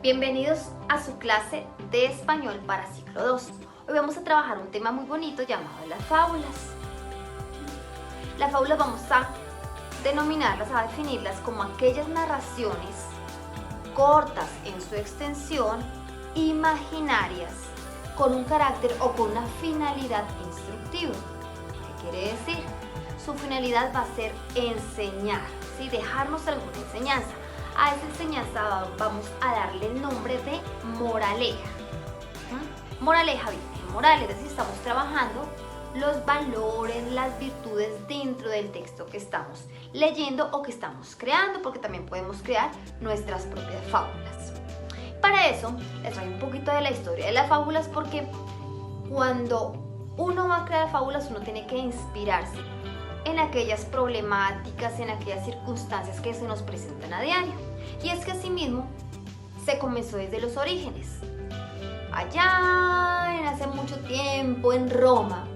Bienvenidos a su clase de español para ciclo 2. Hoy vamos a trabajar un tema muy bonito llamado las fábulas. Las fábulas vamos a denominarlas, a definirlas como aquellas narraciones cortas en su extensión, imaginarias, con un carácter o con una finalidad instructiva. ¿Qué quiere decir? Su finalidad va a ser enseñar, ¿sí? Dejarnos alguna enseñanza. A esa enseñanza vamos a darle el nombre de moraleja. Moraleja viene de moral, es decir, estamos trabajando los valores, las virtudes dentro del texto que estamos leyendo o que estamos creando, porque también podemos crear nuestras propias fábulas. Para eso les traigo un poquito de la historia de las fábulas, porque cuando uno va a crear fábulas uno tiene que inspirarse en aquellas problemáticas, en aquellas circunstancias que se nos presentan a diario. Y es que asimismo se comenzó desde los orígenes. Allá en hace mucho tiempo en Roma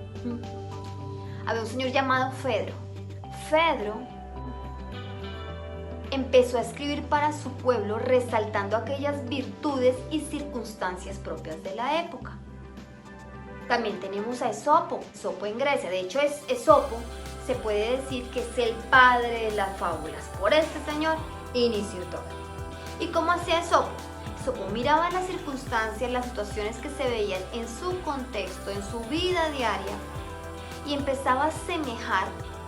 había un señor llamado Fedro. Fedro empezó a escribir para su pueblo resaltando aquellas virtudes y circunstancias propias de la época. También tenemos a Esopo, Esopo en Grecia. De hecho, Esopo se puede decir que es el padre de las fábulas. Por este señor inició todo. ¿Y cómo hacía Esopo? Esopo miraba las circunstancias, las situaciones que se veían en su contexto, en su vida diaria, y empezaba a semejar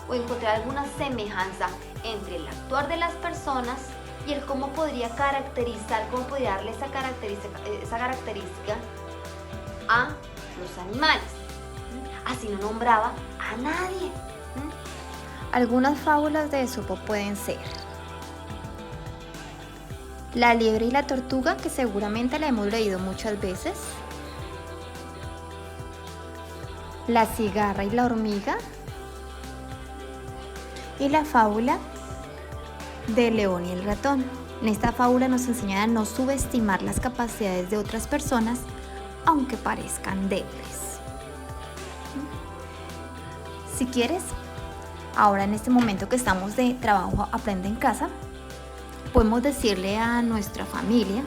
o encontrar alguna semejanza entre el actuar de las personas y el cómo podría caracterizar, cómo podría darle esa característica a los animales. Así no nombraba a nadie. Algunas fábulas de Esopo pueden ser La liebre y la tortuga, que seguramente la hemos leído muchas veces, La cigarra y la hormiga, y la fábula del león y el ratón. En esta fábula nos enseñan a no subestimar las capacidades de otras personas, aunque parezcan débiles. Si quieres, ahora en este momento que estamos de trabajo Aprende en Casa, podemos decirle a nuestra familia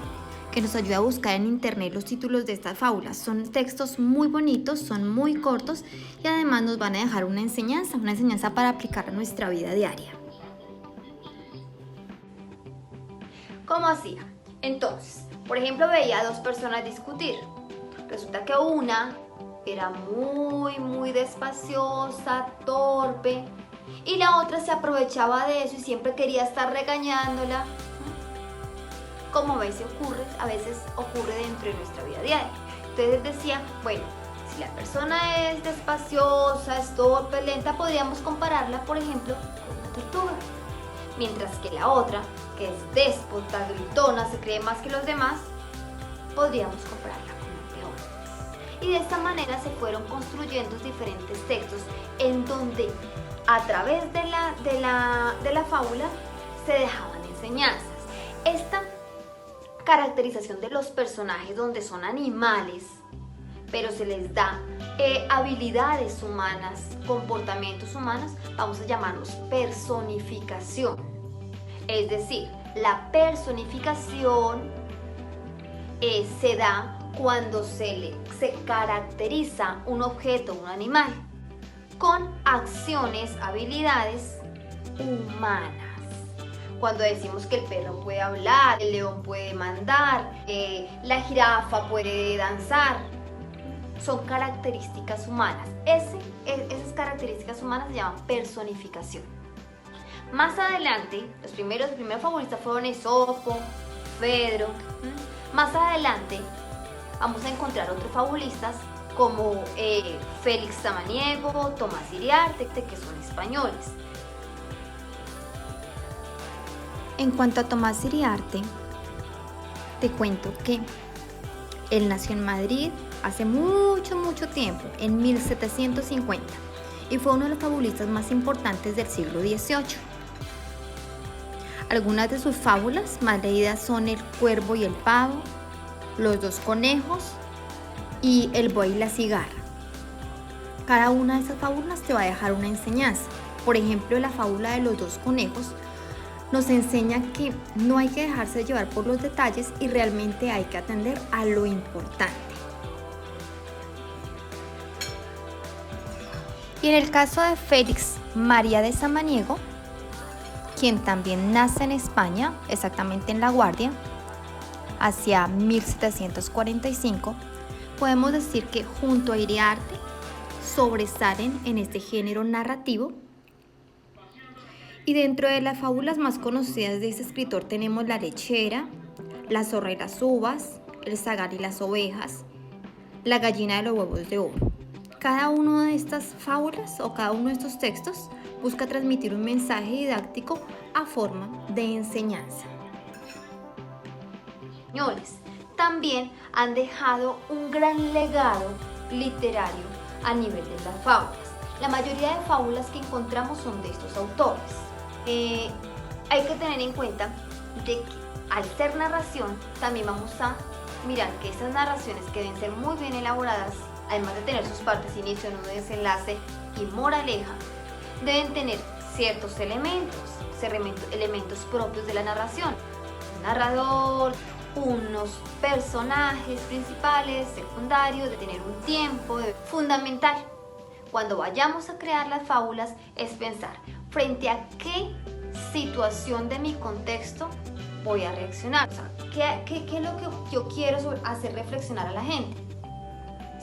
que nos ayude a buscar en internet los títulos de estas fábulas. Son textos muy bonitos, son muy cortos y además nos van a dejar una enseñanza para aplicar a nuestra vida diaria. ¿Cómo hacía? Entonces, por ejemplo, veía a dos personas discutir. Resulta que una era muy despaciosa, torpe, y la otra se aprovechaba de eso y siempre quería estar regañándola. Como veis, a veces ocurre dentro de nuestra vida diaria. Entonces decía, bueno, si la persona es despaciosa, es torpe, lenta, podríamos compararla, por ejemplo, con una tortuga. Mientras que la otra, que es déspota, gritona, se cree más que los demás, podríamos compararla con un león. Y de esta manera se fueron construyendo diferentes textos en donde a través de la fábula se dejaban enseñanzas. Esta caracterización de los personajes donde son animales, pero se les da habilidades humanas, comportamientos humanos, vamos a llamarlos personificación. Es decir, la personificación se da cuando se caracteriza un objeto, un animal, con acciones, habilidades humanas. Cuando decimos que el perro puede hablar, el león puede mandar, la jirafa puede danzar, son características humanas. Esas características humanas se llaman personificación. Más adelante, los primeros fabulistas fueron Esopo, Fedro. Más adelante vamos a encontrar otros fabulistas como Félix Samaniego, Tomás Iriarte, que son españoles. En cuanto a Tomás Iriarte, te cuento que él nació en Madrid hace mucho tiempo, en 1750, y fue uno de los fabulistas más importantes del siglo XVIII. Algunas de sus fábulas más leídas son El cuervo y el pavo, Los dos conejos y El buey y la cigarra. Cada una de esas fábulas te va a dejar una enseñanza. Por ejemplo, la fábula de los dos conejos nos enseña que no hay que dejarse llevar por los detalles y realmente hay que atender a lo importante. Y en el caso de Félix María de Samaniego, quien también nace en España, exactamente en La Guardia, hacia 1745, podemos decir que junto a Iriarte sobresalen en este género narrativo. Y dentro de las fábulas más conocidas de este escritor tenemos La lechera, La zorra y las uvas, El zagal y las ovejas, La gallina de los huevos de oro. Cada una de estas fábulas o cada uno de estos textos busca transmitir un mensaje didáctico a forma de enseñanza. Españoles también han dejado un gran legado literario a nivel de las fábulas. La mayoría de fábulas que encontramos son de estos autores. Hay que tener en cuenta de que al ser narración también vamos a mirar que estas narraciones que deben ser muy bien elaboradas, además de tener sus partes, inicio, nudo, desenlace y moraleja, deben tener ciertos elementos propios de la narración. Un narrador, unos personajes principales, secundarios, de tener un tiempo fundamental. Cuando vayamos a crear las fábulas es pensar frente a qué situación de mi contexto voy a reaccionar. O sea, ¿qué es lo que yo quiero hacer reflexionar a la gente?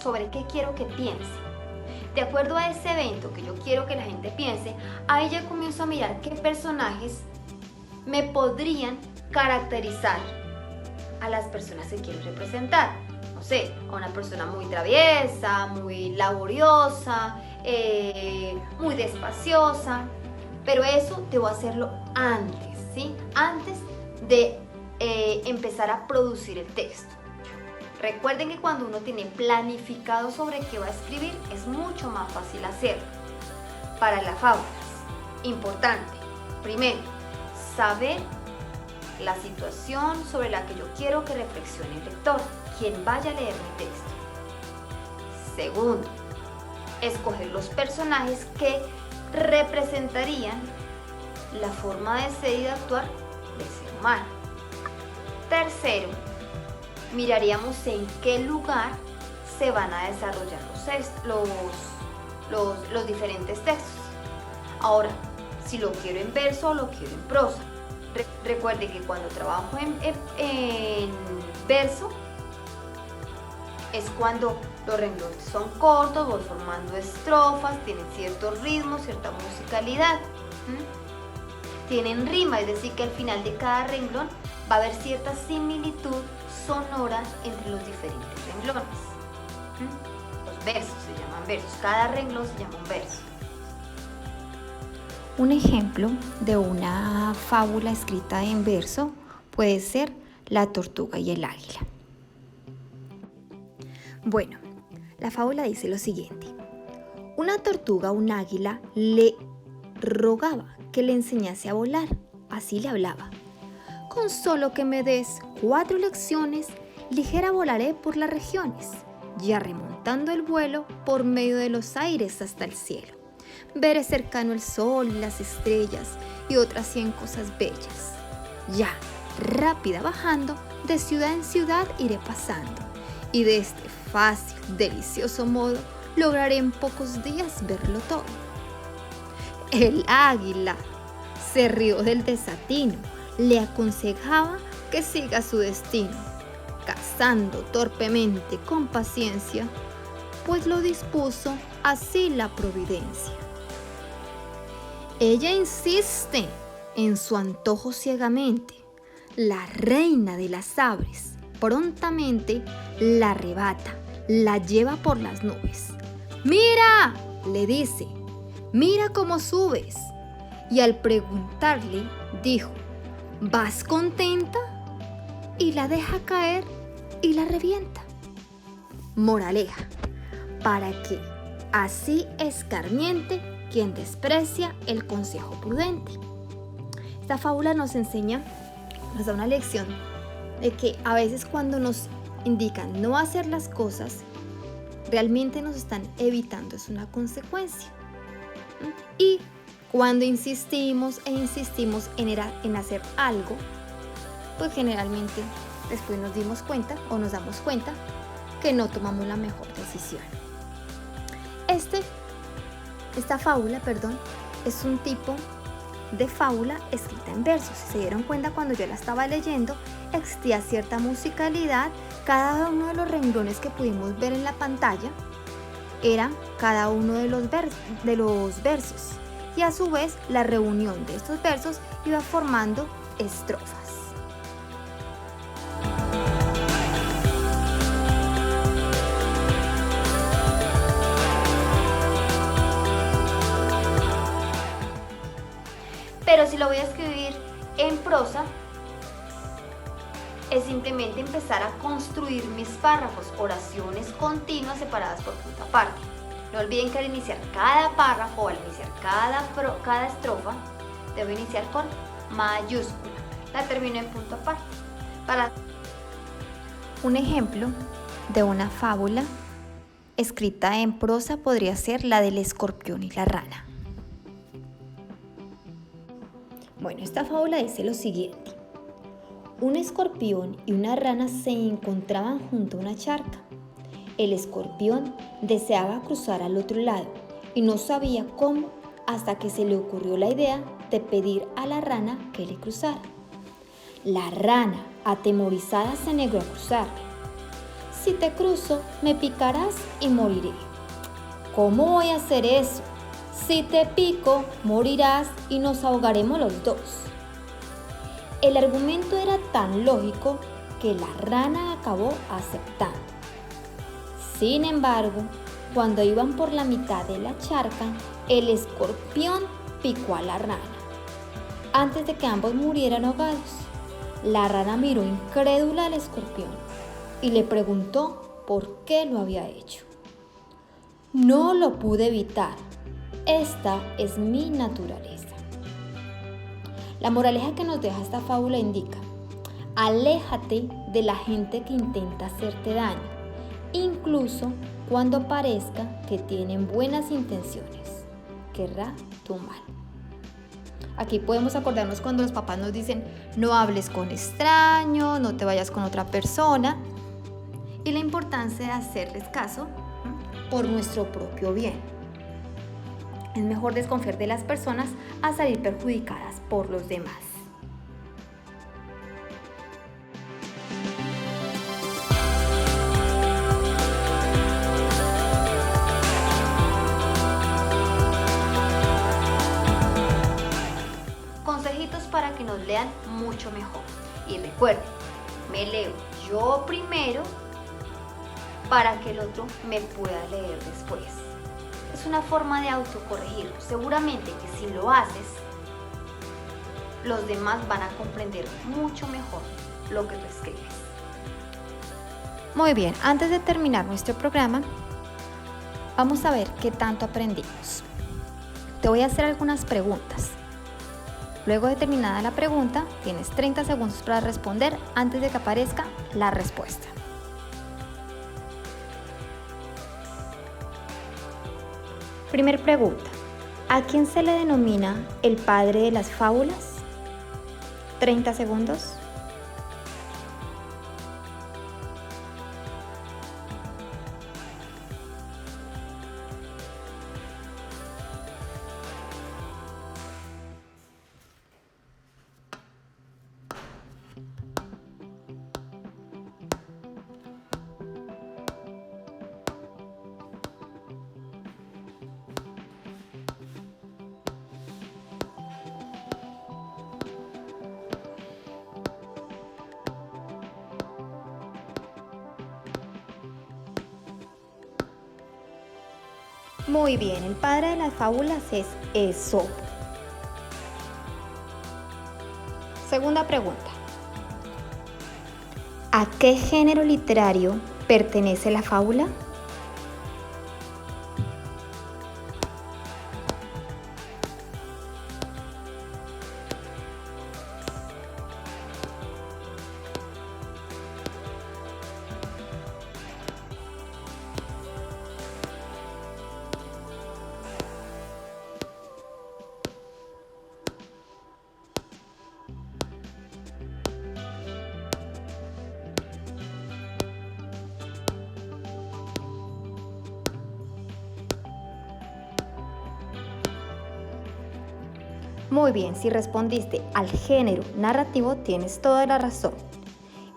Sobre qué quiero que piense. De acuerdo a ese evento que yo quiero que la gente piense, ahí ya comienzo a mirar qué personajes me podrían caracterizar a las personas que quiero representar. No sé, a una persona muy traviesa, muy laboriosa, muy despaciosa, pero eso debo hacerlo antes, ¿sí? Antes de empezar a producir el texto. Recuerden que cuando uno tiene planificado sobre qué va a escribir, es mucho más fácil hacerlo. Para las fábulas, importante, primero, saber la situación sobre la que yo quiero que reflexione el lector, quien vaya a leer mi texto. Segundo, escoger los personajes que representarían la forma de ser y de actuar del ser humano. Tercero, miraríamos en qué lugar se van a desarrollar los diferentes textos. Ahora, si lo quiero en verso o lo quiero en prosa. Recuerde que cuando trabajo en verso es cuando los renglones son cortos, voy formando estrofas, tienen cierto ritmo, cierta musicalidad. Tienen rima, es decir que al final de cada renglón va a haber cierta similitud sonora entre los diferentes renglones. Los versos se llaman versos, cada renglón se llama un verso. Un ejemplo de una fábula escrita en verso puede ser La tortuga y el águila. Bueno, la fábula dice lo siguiente. Una tortuga a un águila le rogaba que le enseñase a volar. Así le hablaba. Con solo que me des 4 lecciones, ligera volaré por las regiones, ya remontando el vuelo por medio de los aires hasta el cielo. Veré cercano el sol y las estrellas y otras 100 cosas bellas. Ya, rápida bajando, de ciudad en ciudad iré pasando, y de este fácil, delicioso modo lograré en pocos días verlo todo. El águila se rió del desatino, le aconsejaba que siga su destino, cazando torpemente con paciencia, pues lo dispuso así la providencia. Ella insiste en su antojo ciegamente, la reina de las aves prontamente la arrebata, la lleva por las nubes. ¡Mira!, le dice, ¡mira cómo subes! Y al preguntarle, dijo, ¿vas contenta? Y la deja caer y la revienta. Moraleja, para que así escarmiente quien desprecia el consejo prudente. Esta fábula nos enseña, nos da una lección de que a veces cuando nos indican no hacer las cosas, realmente nos están evitando, es una consecuencia. Y Cuando insistimos en hacer algo, pues generalmente después nos damos cuenta que no tomamos la mejor decisión. Esta fábula, es un tipo de fábula escrita en versos. Si se dieron cuenta, cuando yo la estaba leyendo, existía cierta musicalidad. Cada uno de los renglones que pudimos ver en la pantalla era cada uno de los versos, y a su vez la reunión de estos versos iba formando estrofas. Pero si lo voy a escribir en prosa, es simplemente empezar a construir mis párrafos, oraciones continuas separadas por punto aparte. No olviden que al iniciar cada párrafo o al iniciar cada estrofa, debo iniciar con mayúscula. La termino en punto aparte. Un ejemplo de una fábula escrita en prosa podría ser la del escorpión y la rana. Bueno, esta fábula dice lo siguiente. Un escorpión y una rana se encontraban junto a una charca. El escorpión deseaba cruzar al otro lado y no sabía cómo, hasta que se le ocurrió la idea de pedir a la rana que le cruzara. La rana, atemorizada, se negó a cruzarle. Si te cruzo, me picarás y moriré. ¿Cómo voy a hacer eso? Si te pico, morirás y nos ahogaremos los dos. El argumento era tan lógico que la rana acabó aceptando. Sin embargo, cuando iban por la mitad de la charca, el escorpión picó a la rana. Antes de que ambos murieran ahogados, la rana miró incrédula al escorpión y le preguntó por qué lo había hecho. No lo pude evitar. Esta es mi naturaleza. La moraleja que nos deja esta fábula indica: aléjate de la gente que intenta hacerte daño, incluso cuando parezca que tienen buenas intenciones. Querrá tu mal. Aquí podemos acordarnos cuando los papás nos dicen: no hables con extraños, no te vayas con otra persona, y la importancia de hacerles caso por nuestro propio bien. Es mejor desconfiar de las personas a salir perjudicadas por los demás. Consejitos para que nos lean mucho mejor. Y recuerden, me leo yo primero para que el otro me pueda leer después. Es una forma de autocorregirlo. Seguramente que si lo haces, los demás van a comprender mucho mejor lo que tú escribes. Muy bien, antes de terminar nuestro programa, vamos a ver qué tanto aprendimos. Te voy a hacer algunas preguntas. Luego de terminada la pregunta, tienes 30 segundos para responder antes de que aparezca la respuesta. Primer pregunta. ¿A quién se le denomina el padre de las fábulas? 30 segundos. Muy bien, el padre de las fábulas es Esopo. Segunda pregunta. ¿A qué género literario pertenece la fábula? Muy bien, si respondiste al género narrativo, tienes toda la razón.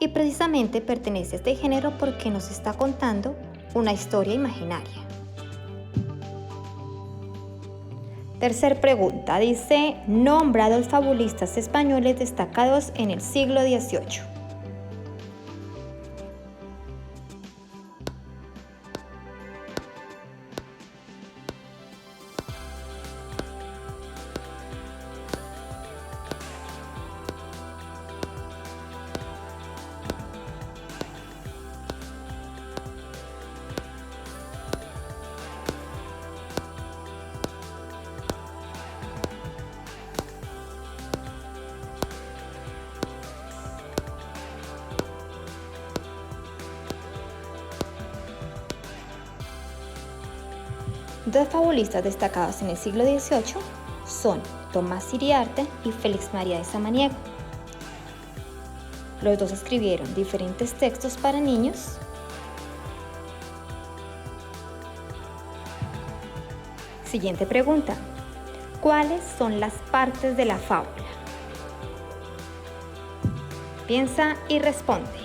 Y precisamente pertenece a este género porque nos está contando una historia imaginaria. Tercer pregunta, dice, nombra a dos fabulistas españoles destacados en el siglo XVIII. Dos fabulistas destacados en el siglo XVIII son Tomás Iriarte y Félix María de Samaniego. Los dos escribieron diferentes textos para niños. Siguiente pregunta. ¿Cuáles son las partes de la fábula? Piensa y responde.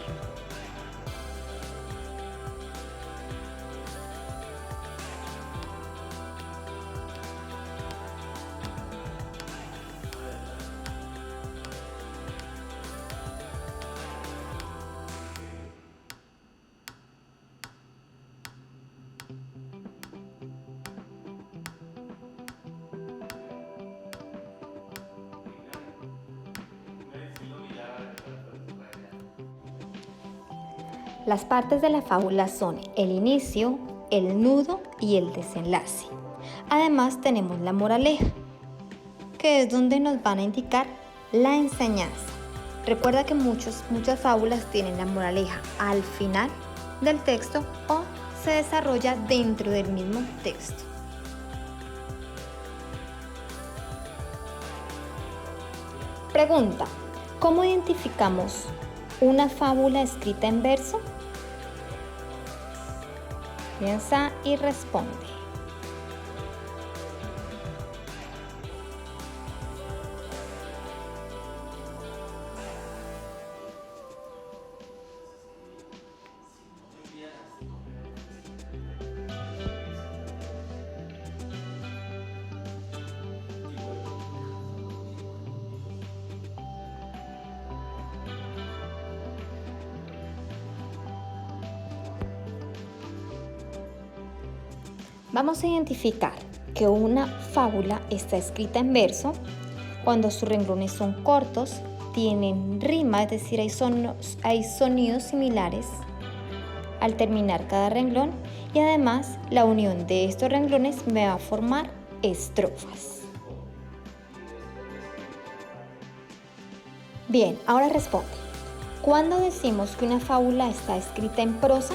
Las partes de la fábula son el inicio, el nudo y el desenlace. Además tenemos la moraleja, que es donde nos van a indicar la enseñanza. Recuerda que muchas fábulas tienen la moraleja al final del texto o se desarrolla dentro del mismo texto. Pregunta, ¿cómo identificamos una fábula escrita en verso? Piensa y responde. Vamos a identificar que una fábula está escrita en verso cuando sus renglones son cortos, tienen rima, es decir, hay sonidos similares al terminar cada renglón y además la unión de estos renglones me va a formar estrofas. Bien, ahora responde. ¿Cuándo decimos que una fábula está escrita en prosa?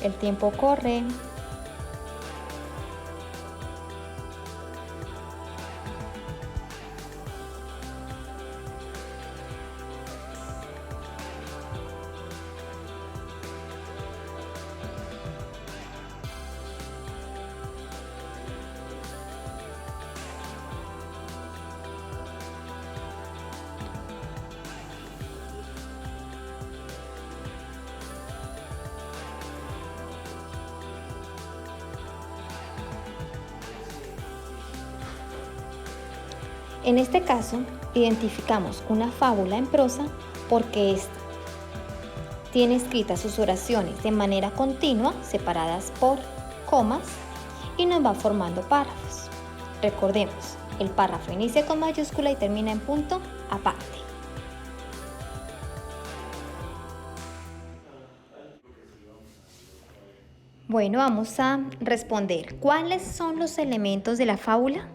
El tiempo corre. En este caso, identificamos una fábula en prosa porque ésta tiene escritas sus oraciones de manera continua, separadas por comas, y nos va formando párrafos. Recordemos, el párrafo inicia con mayúscula y termina en punto aparte. Bueno, vamos a responder. ¿Cuáles son los elementos de la fábula?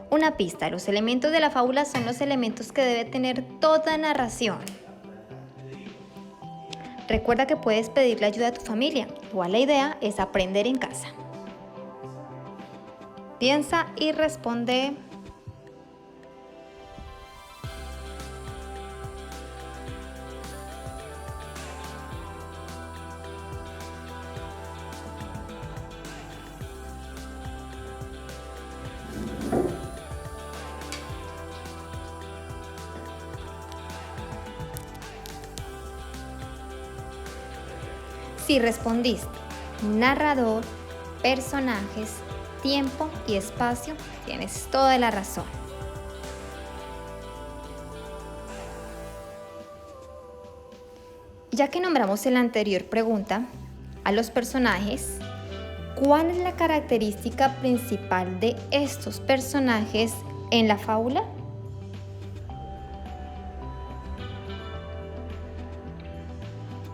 Una pista, los elementos de la fábula son los elementos que debe tener toda narración. Recuerda que puedes pedirle ayuda a tu familia. Igual la idea es aprender en casa. Piensa y responde. Si respondiste narrador, personajes, tiempo y espacio, tienes toda la razón. Ya que nombramos en la anterior pregunta a los personajes, ¿cuál es la característica principal de estos personajes en la fábula?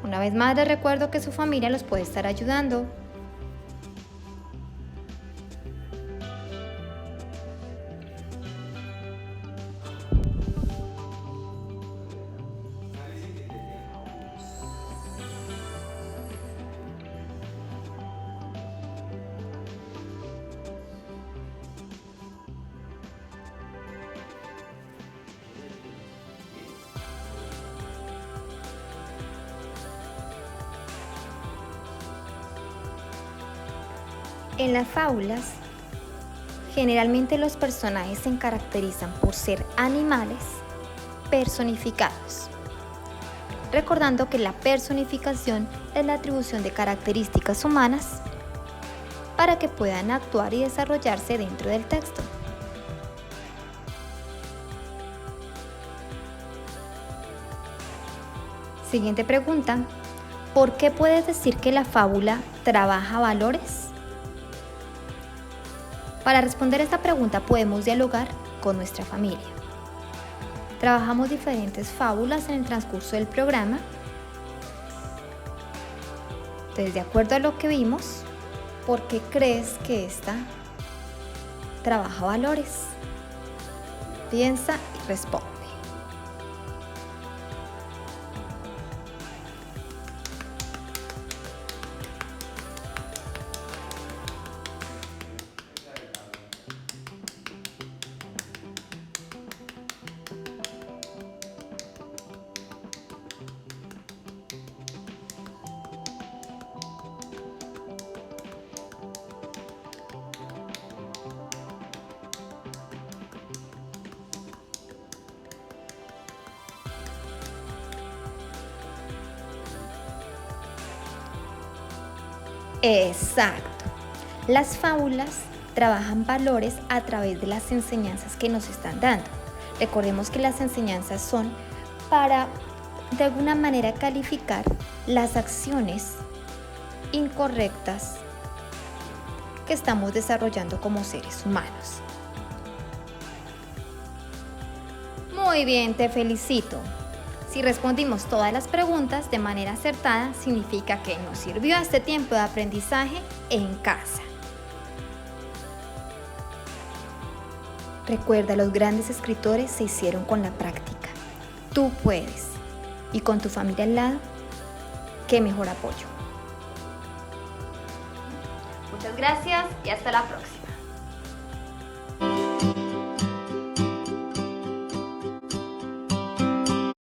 Una vez más les recuerdo que su familia los puede estar ayudando. En las fábulas, generalmente los personajes se caracterizan por ser animales personificados, recordando que la personificación es la atribución de características humanas para que puedan actuar y desarrollarse dentro del texto. Siguiente pregunta: ¿por qué puedes decir que la fábula trabaja valores? Para responder esta pregunta podemos dialogar con nuestra familia. Trabajamos diferentes fábulas en el transcurso del programa. Entonces, de acuerdo a lo que vimos, ¿por qué crees que esta trabaja valores? Piensa y responde. Exacto. Las fábulas trabajan valores a través de las enseñanzas que nos están dando. Recordemos que las enseñanzas son para, de alguna manera, calificar las acciones incorrectas que estamos desarrollando como seres humanos. Muy bien, te felicito. Si respondimos todas las preguntas de manera acertada, significa que nos sirvió este tiempo de aprendizaje en casa. Recuerda, los grandes escritores se hicieron con la práctica. Tú puedes. Y con tu familia al lado, qué mejor apoyo. Muchas gracias y hasta la próxima.